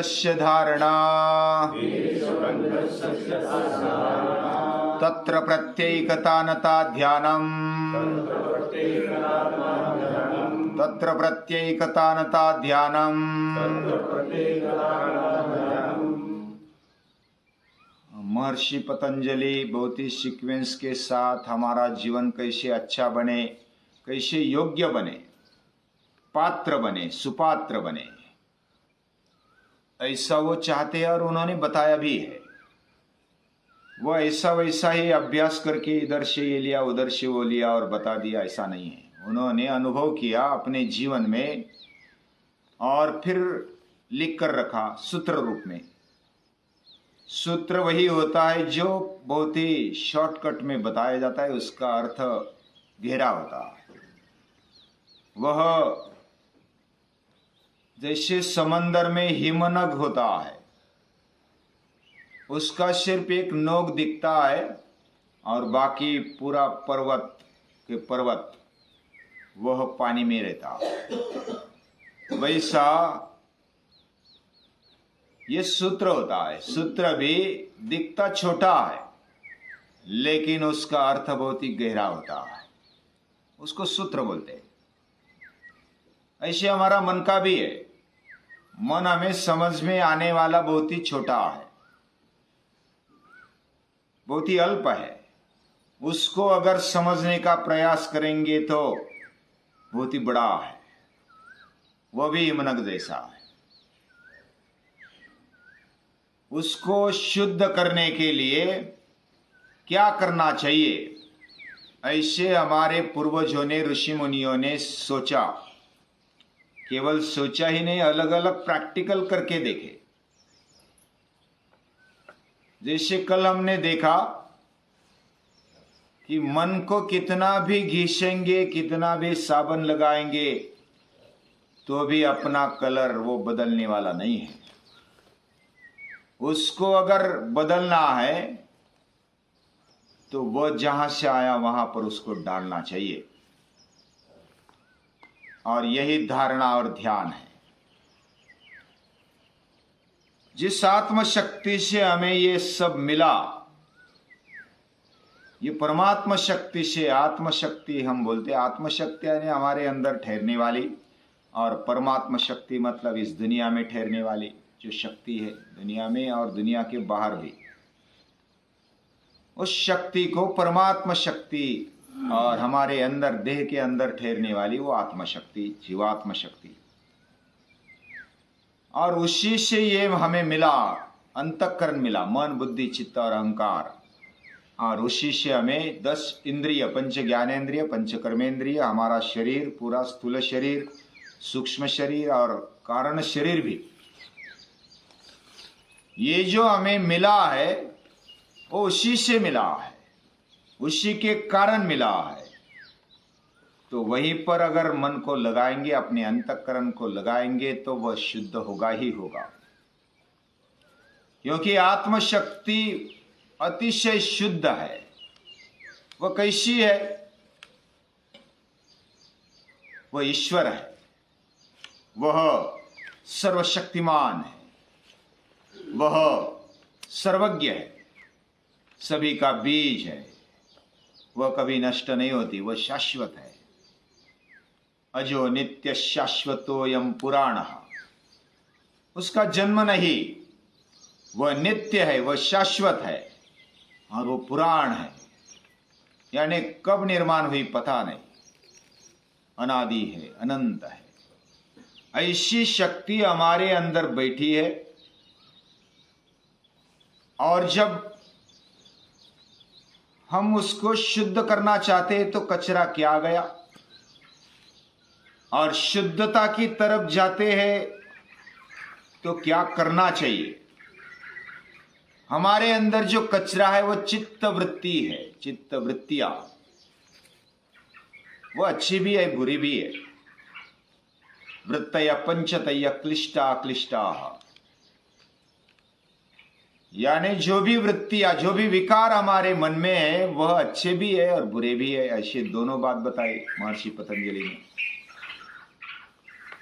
सुगंधस्य धारणा तत्र प्रत्येकतानता ध्यानम तत्र प्रत्येकतानता ध्यानम। महर्षि पतंजलि बहुत ही सीक्वेंस के साथ हमारा जीवन कैसे अच्छा बने, कैसे योग्य बने, पात्र बने, सुपात्र बने, ऐसा वो चाहते हैं और उन्होंने बताया भी है। वो ऐसा वैसा ही अभ्यास करके इधर से ये लिया उधर से वो लिया और बता दिया, ऐसा नहीं है। उन्होंने अनुभव किया अपने जीवन में और फिर लिख कर रखा सूत्र रूप में। सूत्र वही होता है जो बहुत ही शॉर्टकट में बताया जाता है, उसका अर्थ गहरा होता है। वह जैसे समंदर में हिमनग होता है, उसका सिर्फ एक नोक दिखता है और बाकी पूरा पर्वत के पर्वत वह पानी में रहता है। वैसा ये सूत्र होता है। सूत्र भी दिखता छोटा है लेकिन उसका अर्थ बहुत ही गहरा होता है, उसको सूत्र बोलते हैं। ऐसे हमारा मन का भी है। मन हमें समझ में आने वाला बहुत ही छोटा है, बहुत ही अल्प है। उसको अगर समझने का प्रयास करेंगे तो बहुत ही बड़ा है, वह भी हिमनग जैसा है। उसको शुद्ध करने के लिए क्या करना चाहिए, ऐसे हमारे पूर्वजों ने, ऋषि मुनियों ने सोचा। केवल सोचा ही नहीं, अलग अलग प्रैक्टिकल करके देखे। जैसे कल हमने देखा कि मन को कितना भी घिसेंगे, कितना भी साबुन लगाएंगे तो भी अपना कलर वो बदलने वाला नहीं है। उसको अगर बदलना है तो वह जहां से आया वहां पर उसको डालना चाहिए। और यही धारणा और ध्यान है। जिस आत्म शक्ति से हमें ये सब मिला, ये परमात्मा शक्ति से, आत्म शक्ति हम बोलते हैं। आत्म शक्ति यानी हमारे अंदर ठहरने वाली, और परमात्मा शक्ति मतलब इस दुनिया में ठहरने वाली जो शक्ति है, दुनिया में और दुनिया के बाहर भी। उस शक्ति को परमात्मा शक्ति, और हमारे अंदर देह के अंदर ठहरने वाली वो आत्म शक्ति, जीवात्म शक्ति। और उसी से ये हमें मिला, अंतःकरण मिला, मन बुद्धि चित्त और अहंकार। और उसी से हमें 10 इंद्रिय, पंच ज्ञानेन्द्रिय, पंच कर्मेंद्रिय, हमारा शरीर पूरा, स्थूल शरीर, सूक्ष्म शरीर और कारण शरीर भी, ये जो हमें मिला है वो उसी से मिला है, उसी के कारण मिला है। तो वहीं पर अगर मन को लगाएंगे, अपने अंतःकरण को लगाएंगे तो वह शुद्ध होगा ही होगा। क्योंकि आत्मशक्ति अतिशय शुद्ध है। वह कैसी है? वह ईश्वर है, वह सर्वशक्तिमान है, वह सर्वज्ञ है, सभी का बीज है। वह कभी नष्ट नहीं होती, वह शाश्वत है। अजो नित्य शाश्वतोयम पुराणः। उसका जन्म नहीं, वह नित्य है, वह शाश्वत है और वो पुराण है। यानी कब निर्माण हुई पता नहीं, अनादि है, अनंत है। ऐसी शक्ति हमारे अंदर बैठी है। और जब हम उसको शुद्ध करना चाहते हैं तो कचरा क्या गया, और शुद्धता की तरफ जाते हैं तो क्या करना चाहिए। हमारे अंदर जो कचरा है वो चित्त वृत्ति है, चित्त वृत्तियां। वो अच्छी भी है, बुरी भी है। वृत्तय पंचतय क्लिष्टा क्लिष्टा, यानी जो भी वृत्तियां, जो भी विकार हमारे मन में है वह अच्छे भी है और बुरे भी है। ऐसे दोनों बात बताई महर्षि पतंजलि ने।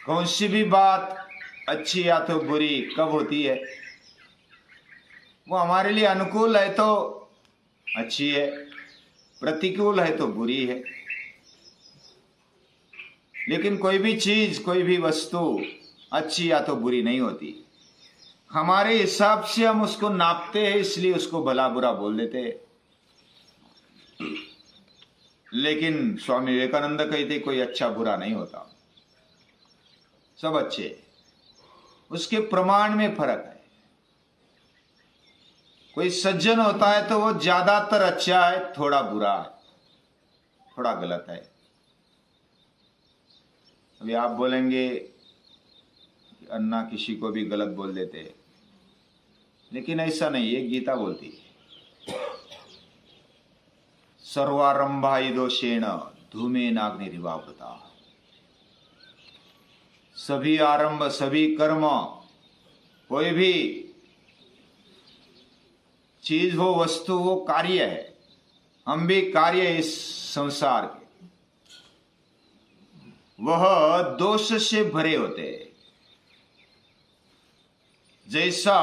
कौन सी भी बात अच्छी या तो बुरी कब होती है? वो हमारे लिए अनुकूल है तो अच्छी है, प्रतिकूल है तो बुरी है। लेकिन कोई भी चीज, कोई भी वस्तु अच्छी या तो बुरी नहीं होती। हमारे हिसाब से हम उसको नापते हैं, इसलिए उसको भला बुरा बोल देते हैं। लेकिन स्वामी विवेकानंद कहते कोई अच्छा बुरा नहीं होता, सब अच्छे। उसके प्रमाण में फर्क है। कोई सज्जन होता है तो वो ज्यादातर अच्छा है, थोड़ा बुरा है, थोड़ा गलत है। अभी आप बोलेंगे कि अन्ना किसी को भी गलत बोल देते हैं, लेकिन ऐसा नहीं है। गीता बोलती है सर्वारंभा दोषेण धूमेनाग्निरिवावृता। सभी आरंभ, सभी कर्म, कोई भी चीज हो, वस्तु हो, कार्य है। हम भी कार्य इस संसार के, वह दोष से भरे होते हैं। जैसा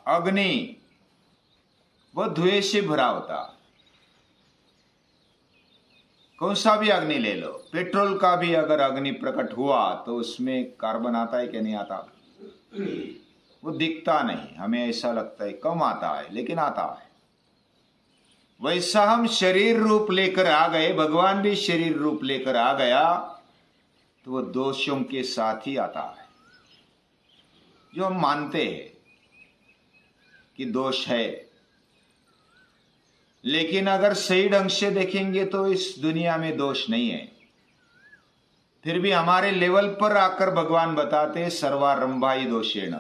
अग्नि वह धुएं से भरा होता। कौन सा भी अग्नि ले लो, पेट्रोल का भी अगर अग्नि प्रकट हुआ तो उसमें कार्बन आता है कि नहीं आता? वो दिखता नहीं, हमें ऐसा लगता है कम आता है, लेकिन आता है। वैसा हम शरीर रूप लेकर आ गए, भगवान भी शरीर रूप लेकर आ गया, तो वो दोषों के साथ ही आता है। जो हम मानते हैं कि दोष है, लेकिन अगर सही ढंग से देखेंगे तो इस दुनिया में दोष नहीं है। फिर भी हमारे लेवल पर आकर भगवान बताते सर्वारंभाई दोषेण।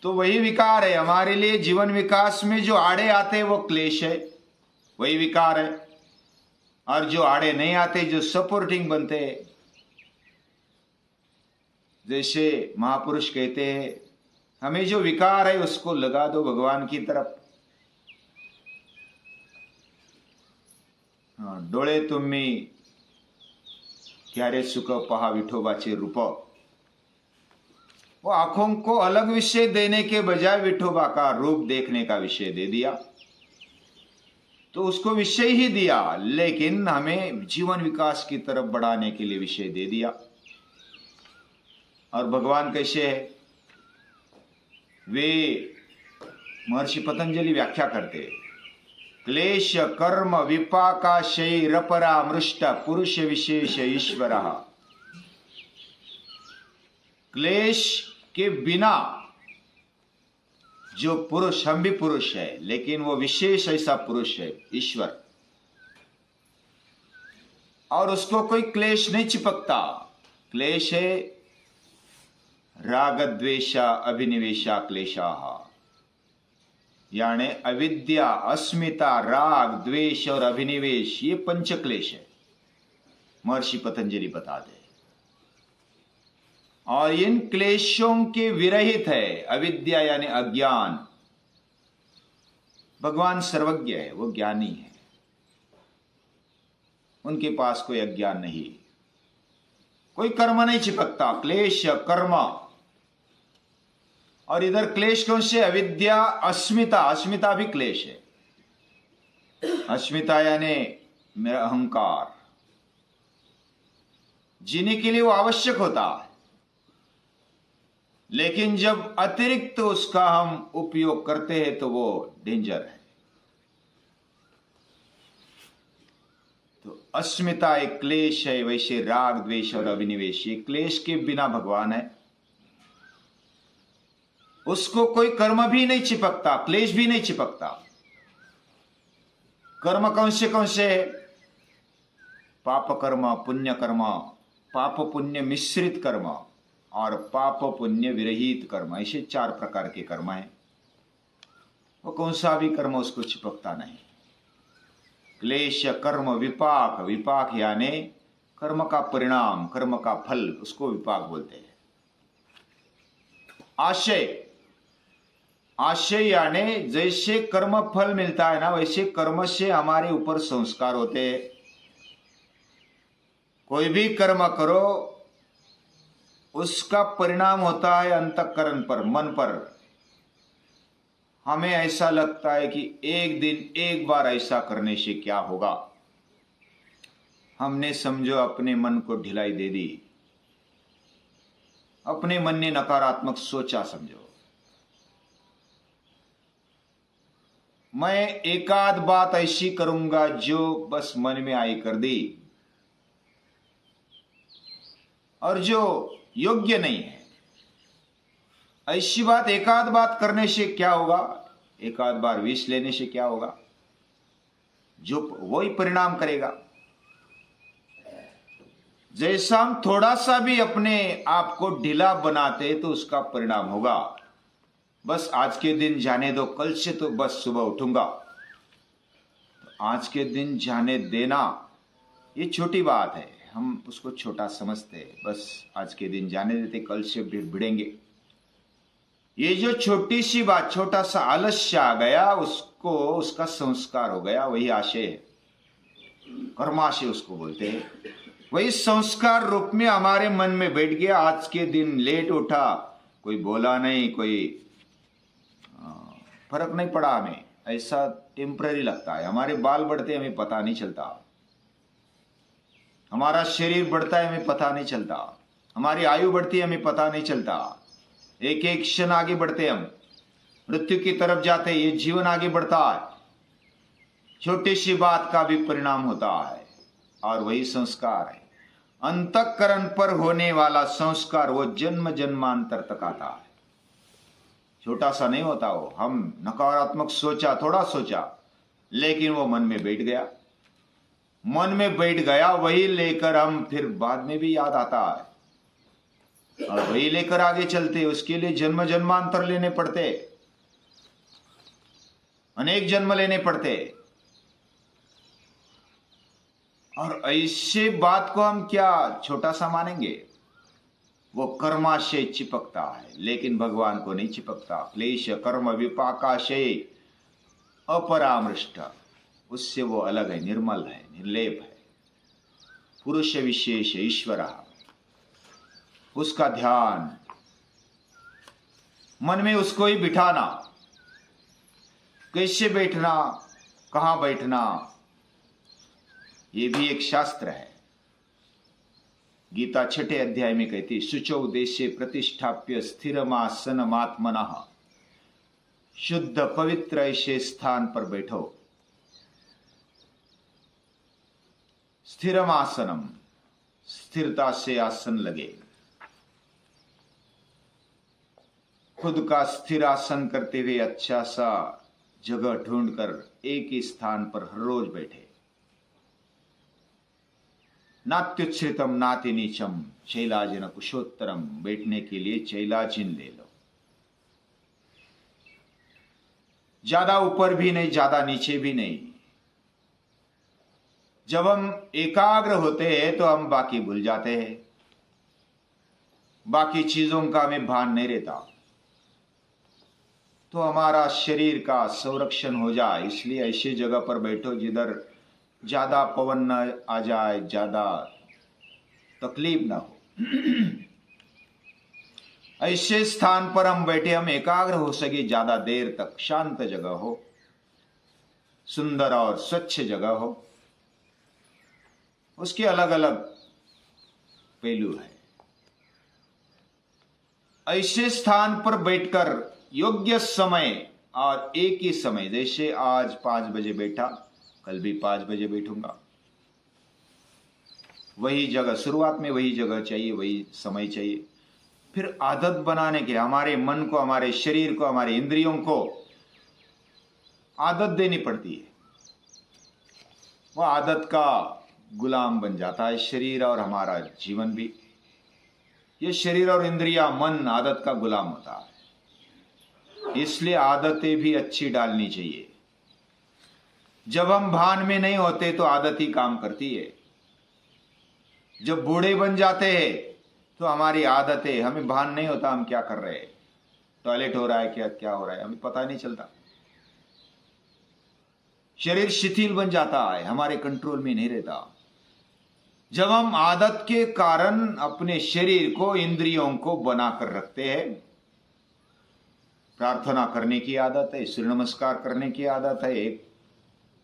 तो वही विकार है हमारे लिए। जीवन विकास में जो आड़े आते हैं वो क्लेश है, वही विकार है। और जो आड़े नहीं आते, जो सपोर्टिंग बनते हैं, जैसे महापुरुष कहते हैं हमें जो विकार है उसको लगा दो भगवान की तरफ। डोळे तुम्ही क्यारे सुख पहा विठोबाचे रूप। वो आंखों को अलग विषय देने के बजाय विठोबा का रूप देखने का विषय दे दिया। तो उसको विषय ही दिया, लेकिन हमें जीवन विकास की तरफ बढ़ाने के लिए विषय दे दिया। और भगवान कैसे है, वे महर्षि पतंजलि व्याख्या करते हैं, क्लेश कर्म विपाकाशय रपरा मृष्ट पुरुष विशेष ईश्वर। क्लेश के बिना जो पुरुष, हम भी पुरुष है, लेकिन वो विशेष ऐसा पुरुष है ईश्वर, और उसको कोई क्लेश नहीं चिपकता। क्लेश है राग द्वेषा अभिनिवेशा क्लेशा, यानी अविद्या, अस्मिता, राग, द्वेष और अभिनिवेश, ये पंच क्लेश है, महर्षि पतंजलि बताते हैं। और इन क्लेशों के विरहित है अविद्या यानी अज्ञान। भगवान सर्वज्ञ है, वो ज्ञानी है, उनके पास कोई अज्ञान नहीं, कोई कर्म नहीं चिपकता। क्लेश कर्म, और इधर क्लेश कौन से? अविद्या, अस्मिता। अस्मिता भी क्लेश है। अस्मिता यानी मेरा अहंकार, जीने के लिए वो आवश्यक होता है, लेकिन जब अतिरिक्त उसका हम उपयोग करते हैं तो वो डेंजर है। तो अस्मिता एक क्लेश है, वैसे राग द्वेष और अभिनिवेश ये क्लेश के बिना भगवान है। उसको कोई कर्म भी नहीं चिपकता, क्लेश भी नहीं चिपकता। कर्म कौन से है? पाप कर्म, पुण्य कर्म, पाप पुण्य मिश्रित कर्म और पाप पुण्य विरहित कर्म, ऐसे 4 प्रकार के कर्म हैं। वो कौन सा भी कर्म उसको चिपकता नहीं। क्लेश कर्म विपाक, विपाक यानी कर्म का परिणाम, कर्म का फल, उसको विपाक बोलते हैं। आशय, आशय यानी जैसे कर्म फल मिलता है ना, वैसे कर्म से हमारे ऊपर संस्कार होते हैं। कोई भी कर्म करो उसका परिणाम होता है अंतःकरण पर, मन पर। हमें ऐसा लगता है कि एक दिन एक बार ऐसा करने से क्या होगा। हमने समझो अपने मन को ढिलाई दे दी, अपने मन ने नकारात्मक सोचा। समझो मैं एकाध बात ऐसी करूंगा जो बस मन में आई कर दी, और जो योग्य नहीं है। ऐसी बात एकाध बात करने से क्या होगा, एकाध बार विष लेने से क्या होगा, जो वही परिणाम करेगा। जैसा हम थोड़ा सा भी अपने आप को ढीला बनाते तो उसका परिणाम होगा। बस आज के दिन जाने दो, कल से तो बस सुबह उठूंगा। तो आज के दिन जाने देना ये छोटी बात है, हम उसको छोटा समझते हैं। बस आज के दिन जाने देते, कल से भिड़ेंगे। ये जो छोटी सी बात, छोटा सा आलस्य आ गया, उसको उसका संस्कार हो गया। वही आशय है, कर्माशय उसको बोलते हैं। वही संस्कार रूप में हमारे मन में बैठ गया। आज के दिन लेट उठा, कोई बोला नहीं, कोई फर्क नहीं पड़ा हमें, ऐसा टेम्पररी लगता है। हमारे बाल बढ़ते हमें पता नहीं चलता, हमारा शरीर बढ़ता है हमें पता नहीं चलता, हमारी आयु बढ़ती है हमें पता नहीं चलता। एक एक क्षण आगे बढ़ते हम, मृत्यु की तरफ जाते, ये जीवन आगे बढ़ता है। छोटी सी बात का भी परिणाम होता है, और वही संस्कार है। अंतःकरण पर होने वाला संस्कार वो जन्म जन्मांतर तक आता है, छोटा सा नहीं होता वो। हम नकारात्मक सोचा, थोड़ा सोचा, लेकिन वो मन में बैठ गया। मन में बैठ गया, वही लेकर हम फिर बाद में भी याद आता है, और वही लेकर आगे चलते। उसके लिए जन्म जन्मांतर लेने पड़ते, अनेक जन्म लेने पड़ते। और ऐसे बात को हम क्या छोटा सा मानेंगे। वो कर्माशय चिपकता है, लेकिन भगवान को नहीं चिपकता। क्लेश कर्म विपाकाशय अपरामृष्ट, उससे वो अलग है, निर्मल है, निर्लेप है। पुरुष विशेष ईश्वर, उसका ध्यान मन में, उसको ही बिठाना। कैसे बैठना, कहां बैठना, ये भी एक शास्त्र है। गीता 6 अध्याय में कहती, शुचौ देशे प्रतिष्ठाप्य स्थिरमासनमात्मनः, शुद्ध पवित्र ऐसे स्थान पर बैठो। स्थिरमासनम, स्थिरता से आसन लगे। खुद का स्थिर आसन करते हुए अच्छा सा जगह ढूंढकर एक ही स्थान पर हर रोज बैठे। नात्युच्छ्रितम नाति नीचम शैलाजिन कुशोत्तरम, बैठने के लिए शैलाजिन ले लो। ज्यादा ऊपर भी नहीं, ज्यादा नीचे भी नहीं। जब हम एकाग्र होते हैं तो हम बाकी भूल जाते हैं, बाकी चीजों का हमें भान नहीं रहता। तो हमारा शरीर का संरक्षण हो जाए, इसलिए ऐसी जगह पर बैठो जिधर ज्यादा पवन न आ जाए, ज्यादा तकलीफ ना हो। ऐसे स्थान पर हम बैठे, हम एकाग्र हो सके ज्यादा देर तक। शांत जगह हो, सुंदर और स्वच्छ जगह हो, उसके अलग अलग पहलू है। ऐसे स्थान पर बैठकर योग्य समय और एक ही समय, जैसे आज 5 बजे बैठा, कल भी 5 बजे बैठूंगा। वही जगह, शुरुआत में वही जगह चाहिए, वही समय चाहिए। फिर आदत बनाने के लिए हमारे मन को, हमारे शरीर को, हमारे इंद्रियों को आदत देनी पड़ती है। वह आदत का गुलाम बन जाता है शरीर, और हमारा जीवन भी। ये शरीर और इंद्रिया, मन आदत का गुलाम होता है। इसलिए आदतें भी अच्छी डालनी चाहिए। जब हम भान में नहीं होते तो आदत ही काम करती है। जब बूढ़े बन जाते हैं तो हमारी आदतें, हमें भान नहीं होता हम क्या कर रहे हैं, टॉयलेट हो रहा है क्या, क्या हो रहा है, हमें पता नहीं चलता। शरीर शिथिल बन जाता है, हमारे कंट्रोल में नहीं रहता। जब हम आदत के कारण अपने शरीर को, इंद्रियों को बनाकर रखते हैं, प्रार्थना करने की आदत है, सूर्य नमस्कार करने की आदत है,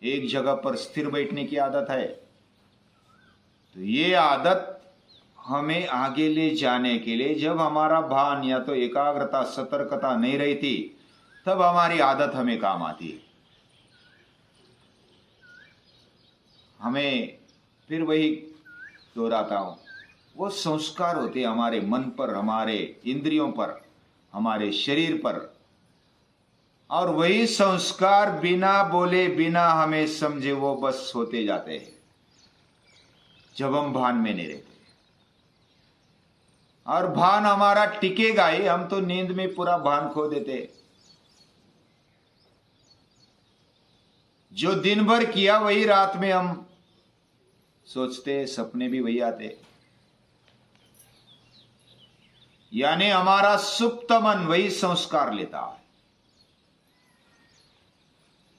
एक जगह पर स्थिर बैठने की आदत है, तो ये आदत हमें आगे ले जाने के लिए, जब हमारा भान या तो एकाग्रता, सतर्कता नहीं रहती, तब हमारी आदत हमें काम आती है। हमें फिर वही दोहराता हूं, वो संस्कार होते हमारे मन पर, हमारे इंद्रियों पर, हमारे शरीर पर, और वही संस्कार बिना बोले, बिना हमें समझे वो बस होते जाते हैं जब हम भान में नहीं रहते। और भान हमारा टिकेगा ही, हम तो नींद में पूरा भान खो देते। जो दिन भर किया वही रात में हम सोचते, सपने भी वही आते, यानी हमारा सुप्त मन वही संस्कार लेता है।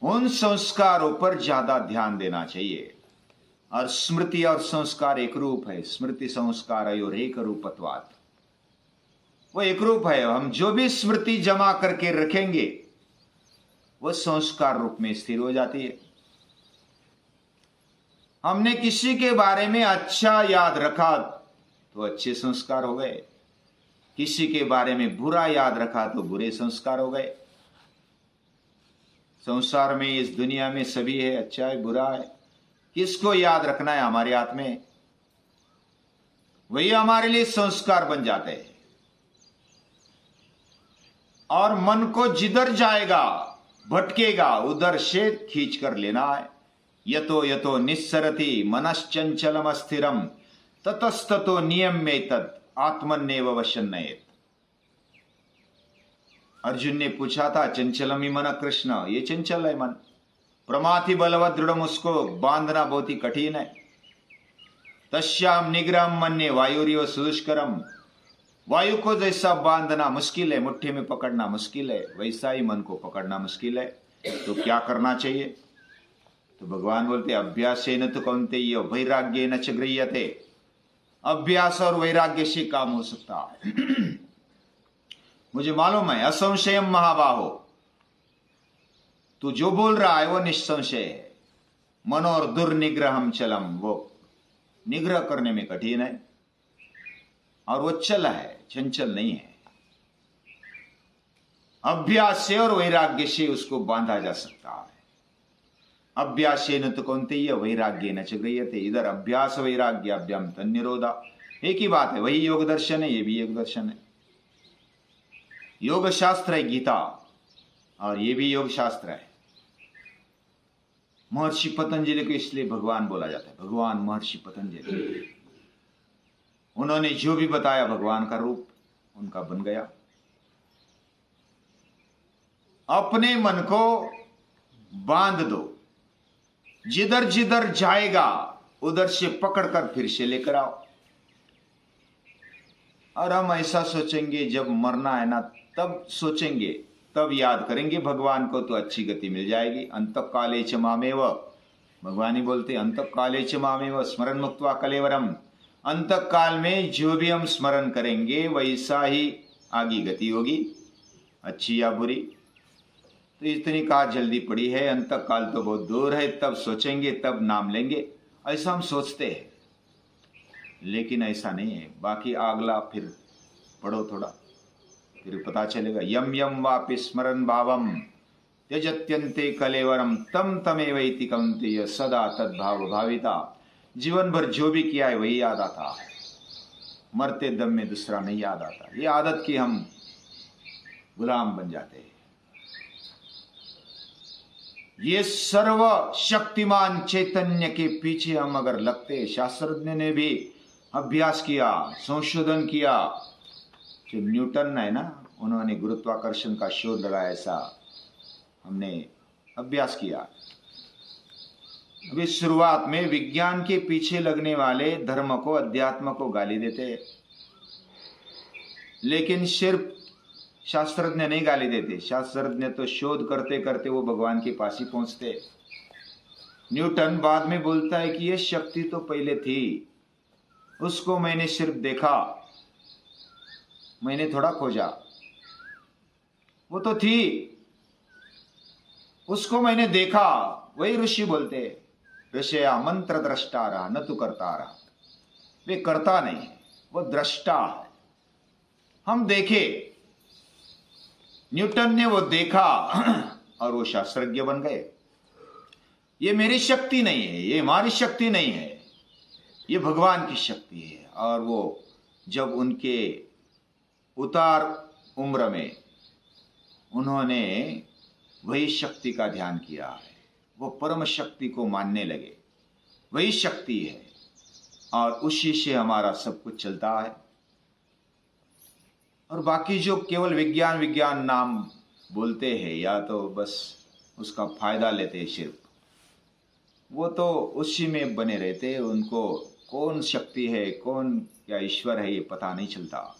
उन संस्कारों पर ज्यादा ध्यान देना चाहिए। और स्मृति और संस्कार एक रूप है, स्मृति संस्कार और एक रूपत्वात्, वो एक रूप है। हम जो भी स्मृति जमा करके रखेंगे वो संस्कार रूप में स्थिर हो जाती है। हमने किसी के बारे में अच्छा याद रखा तो अच्छे संस्कार हो गए, किसी के बारे में बुरा याद रखा तो बुरे संस्कार हो गए। संसार में, इस दुनिया में सभी है, अच्छा है, बुरा है, किसको याद रखना है हमारे हाथ में, वही हमारे लिए संस्कार बन जाते हैं। और मन को जिधर जाएगा, भटकेगा, उधर से खींच कर लेना है। यतो यतो निस्सरति मनश्चंचलम अस्थिरम ततस्ततो नियम्ये तत् आत्मन्नेव वशन्नयेत्। अर्जुन ने पूछा था, चंचलमी मन कृष्ण, ये चंचल है मन, प्रमाथि बलवत दृढ़, उसको बांधना बहुत ही कठिन है। तस्याम निग्रहम मन्ये वायुरिव सुदुष्करम, वायु को जैसा बांधना मुश्किल है, मुट्ठी में पकड़ना मुश्किल है, वैसा ही मन को पकड़ना मुश्किल है। तो क्या करना चाहिए? तो भगवान बोलते, अभ्यासेन तु कौन्तेय वैराग्येन च गृह्यते। अभ्यास और वैराग्य से काम हो सकता है। मुझे मालूम है, असंशयम महाबाहो, तू जो बोल रहा है वो निस्संशय है। मनोर दुर्निग्रहम चलम, वो निग्रह करने में कठिन है, और वो चल है, चंचल नहीं है। अभ्यास से और वैराग्य से उसको बांधा जा सकता है। अभ्यासेन तु कौन्तेय वैराग्येन च गृह्यते। इधर अभ्यास वैराग्याभ्याम तन्निरोधा, एक ही बात है, वही योग दर्शन है, ये भी योग दर्शन है। योग शास्त्र है गीता, और ये भी योग शास्त्र है। महर्षि पतंजलि को इसलिए भगवान बोला जाता है, भगवान महर्षि पतंजलि। उन्होंने जो भी बताया भगवान का रूप उनका बन गया। अपने मन को बांध दो, जिधर जिधर जाएगा उधर से पकड़कर फिर से लेकर आओ। और हम ऐसा सोचेंगे, जब मरना है ना तब सोचेंगे, तब याद करेंगे भगवान को, तो अच्छी गति मिल जाएगी। अंतकाले च मामेव, भगवान ही बोलते, अंतकाले च मामेव स्मरण मुक्त्वा कलेवरम। अंतकाल में जो भी हम स्मरण करेंगे वैसा ही आगे गति होगी, अच्छी या बुरी। तो इतनी कहा जल्दी पड़ी है, अंतकाल तो बहुत दूर है, तब सोचेंगे, तब नाम लेंगे, ऐसा हम सोचते हैं। लेकिन ऐसा नहीं है। बाकी अगला फिर पढ़ो थोड़ा, फिर पता चलेगा। यम यम वापि स्मरण भावम त्यजत्यन्ते कलेवरम तम तमेवैति कौन्तेय सदा तद्भाव भाविता। जीवन भर जो भी किया है वही याद आता है, मरते दम में दूसरा नहीं याद आता। ये आदत की हम गुलाम बन जाते हैं। ये सर्व शक्तिमान चैतन्य के पीछे हम अगर लगते, शास्त्रज्ञ ने भी अभ्यास किया, संशोधन किया। जो न्यूटन है ना, उन्होंने गुरुत्वाकर्षण का शोध लगाया, ऐसा हमने अभ्यास किया। अभी शुरुआत में विज्ञान के पीछे लगने वाले धर्म को, अध्यात्म को गाली देते, लेकिन सिर्फ शास्त्रज्ञ नहीं गाली देते। शास्त्रज्ञ तो शोध करते करते वो भगवान के पास ही पहुंचते। न्यूटन बाद में बोलता है कि ये शक्ति तो पहले थी, उसको मैंने सिर्फ देखा, मैंने थोड़ा खोजा। वो तो थी, उसको मैंने देखा। वही ऋषि बोलते, ऋषया मंत्र दृष्टा रहा न तू करता रहा। वे करता नहीं है, वो दृष्टा है। हम देखे, न्यूटन ने वो देखा और वो शास्त्रज्ञ बन गए। ये मेरी शक्ति नहीं है, ये हमारी शक्ति नहीं है, ये भगवान की शक्ति है। और वो जब उनके उतार उम्र में उन्होंने वही शक्ति का ध्यान किया है, वो परम शक्ति को मानने लगे, वही शक्ति है और उसी से हमारा सब कुछ चलता है। और बाकी जो केवल विज्ञान विज्ञान नाम बोलते हैं या तो बस उसका फायदा लेते हैं सिर्फ, वो तो उसी में बने रहते हैं। उनको कौन शक्ति है, कौन क्या ईश्वर है, ये पता नहीं चलता।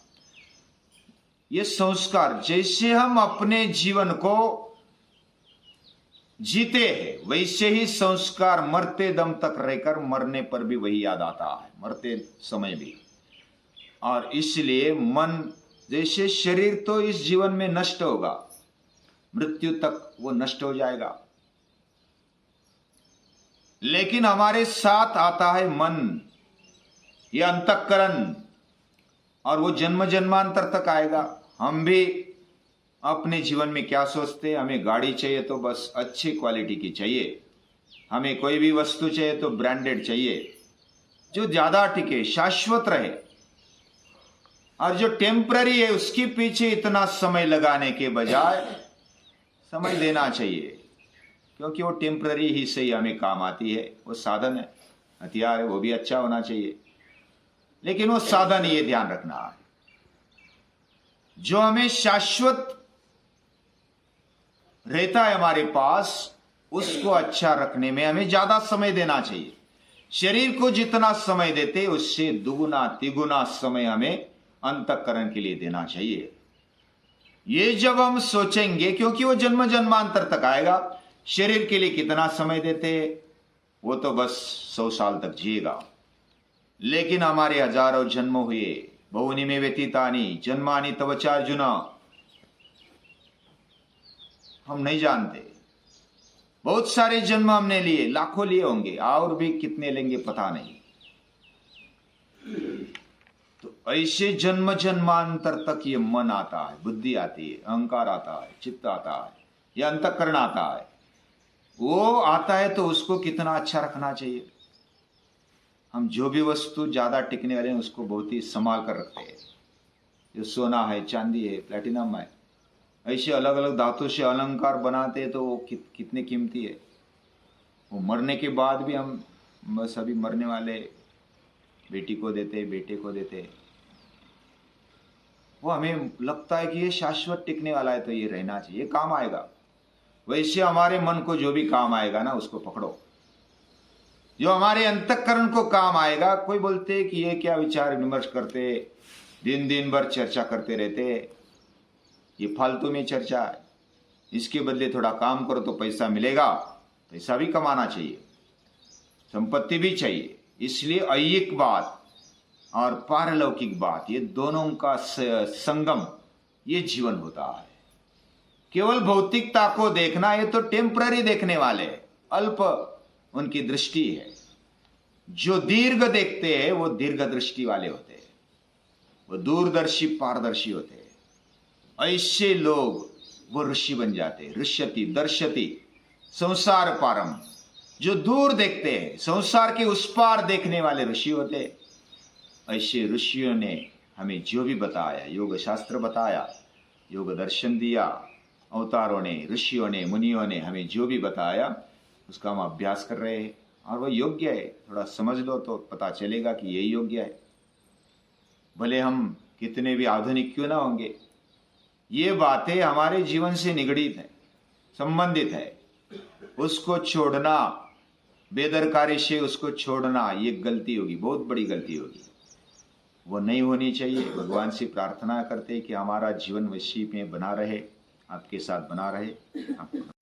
ये संस्कार, जैसे हम अपने जीवन को जीते हैं वैसे ही संस्कार मरते दम तक रहकर मरने पर भी वही याद आता है, मरते समय भी। और इसलिए मन, जैसे शरीर तो इस जीवन में नष्ट होगा, मृत्यु तक वो नष्ट हो जाएगा, लेकिन हमारे साथ आता है मन, ये अंतःकरण, और वो जन्म जन्मांतर तक आएगा। हम भी अपने जीवन में क्या सोचते हैं, हमें गाड़ी चाहिए तो बस अच्छी क्वालिटी की चाहिए, हमें कोई भी वस्तु चाहिए तो ब्रांडेड चाहिए, जो ज्यादा टिके, शाश्वत रहे। और जो टेम्पररी है उसके पीछे इतना समय लगाने के बजाय समय देना चाहिए, क्योंकि वो टेम्पररी ही सही हमें काम आती है। वो साधन है, हथियार है, वो भी अच्छा होना चाहिए, लेकिन वो साधन, ये ध्यान रखना है। जो हमें शाश्वत रहता है हमारे पास, उसको अच्छा रखने में हमें ज्यादा समय देना चाहिए। शरीर को जितना समय देते उससे दुगुना तिगुना समय हमें अंतःकरण के लिए देना चाहिए। ये जब हम सोचेंगे, क्योंकि वो जन्म जन्मांतर तक आएगा, शरीर के लिए कितना समय देते, वो तो बस 100 साल तक जिएगा, लेकिन हमारे हजारों जन्म हुए, बहुनि में व्यतीतानि जन्मानि तव च अर्जुन, हम नहीं जानते। बहुत सारे जन्म हमने लिए, लाखों लिए होंगे, और भी कितने लेंगे पता नहीं। तो ऐसे जन्म जन्मांतर तक ये मन आता है, बुद्धि आती है, अहंकार आता है, चित्त आता है, ये अंतःकरण आता है। वो आता है तो उसको कितना अच्छा रखना चाहिए। हम जो भी वस्तु ज्यादा टिकने वाले हैं उसको बहुत ही संभाल कर रखते हैं। जो सोना है, चांदी है, प्लेटिनम है, ऐसे अलग अलग धातु से अलंकार बनाते हैं, तो वो कितने कीमती है। वो मरने के बाद भी हम बस अभी मरने वाले बेटी को देते, बेटे को देते, वो हमें लगता है कि ये शाश्वत टिकने वाला है तो ये रहना चाहिए, काम आएगा। वैसे हमारे मन को जो भी काम आएगा ना उसको पकड़ो, जो हमारे अंतःकरण को काम आएगा। कोई बोलते कि ये क्या विचार विमर्श करते, दिन दिन भर चर्चा करते रहते, ये फालतू में चर्चा है, इसके बदले थोड़ा काम करो तो पैसा मिलेगा। पैसा भी कमाना चाहिए, संपत्ति भी चाहिए, इसलिए ऐहिक बात और पारलौकिक बात, ये दोनों का संगम, ये जीवन होता है। केवल भौतिकता को देखना, ये तो टेम्पररी देखने वाले, अल्प उनकी दृष्टि है। जो दीर्घ देखते हैं वो दीर्घ दृष्टि वाले होते हैं, वो दूरदर्शी पारदर्शी होते हैं। ऐसे लोग वो ऋषि बन जाते, ऋष्यति दर्शति संसार पारम, जो दूर देखते हैं, संसार के उस पार देखने वाले ऋषि होते। ऐसे ऋषियों ने हमें जो भी बताया, योग शास्त्र बताया, योग दर्शन दिया, अवतारों ने, ऋषियों ने, मुनियों ने हमें जो भी बताया उसका हम अभ्यास कर रहे हैं, और वो योग्य है। थोड़ा समझ लो तो पता चलेगा कि यही योग्य है। भले हम कितने भी आधुनिक क्यों ना होंगे, ये बातें हमारे जीवन से निगड़ित है, संबंधित है। उसको छोड़ना, बेदरकारी से उसको छोड़ना, ये गलती होगी, बहुत बड़ी गलती होगी, वो नहीं होनी चाहिए। भगवान से प्रार्थना करते कि हमारा जीवन वैसी में बना रहे, आपके साथ बना रहे। आपको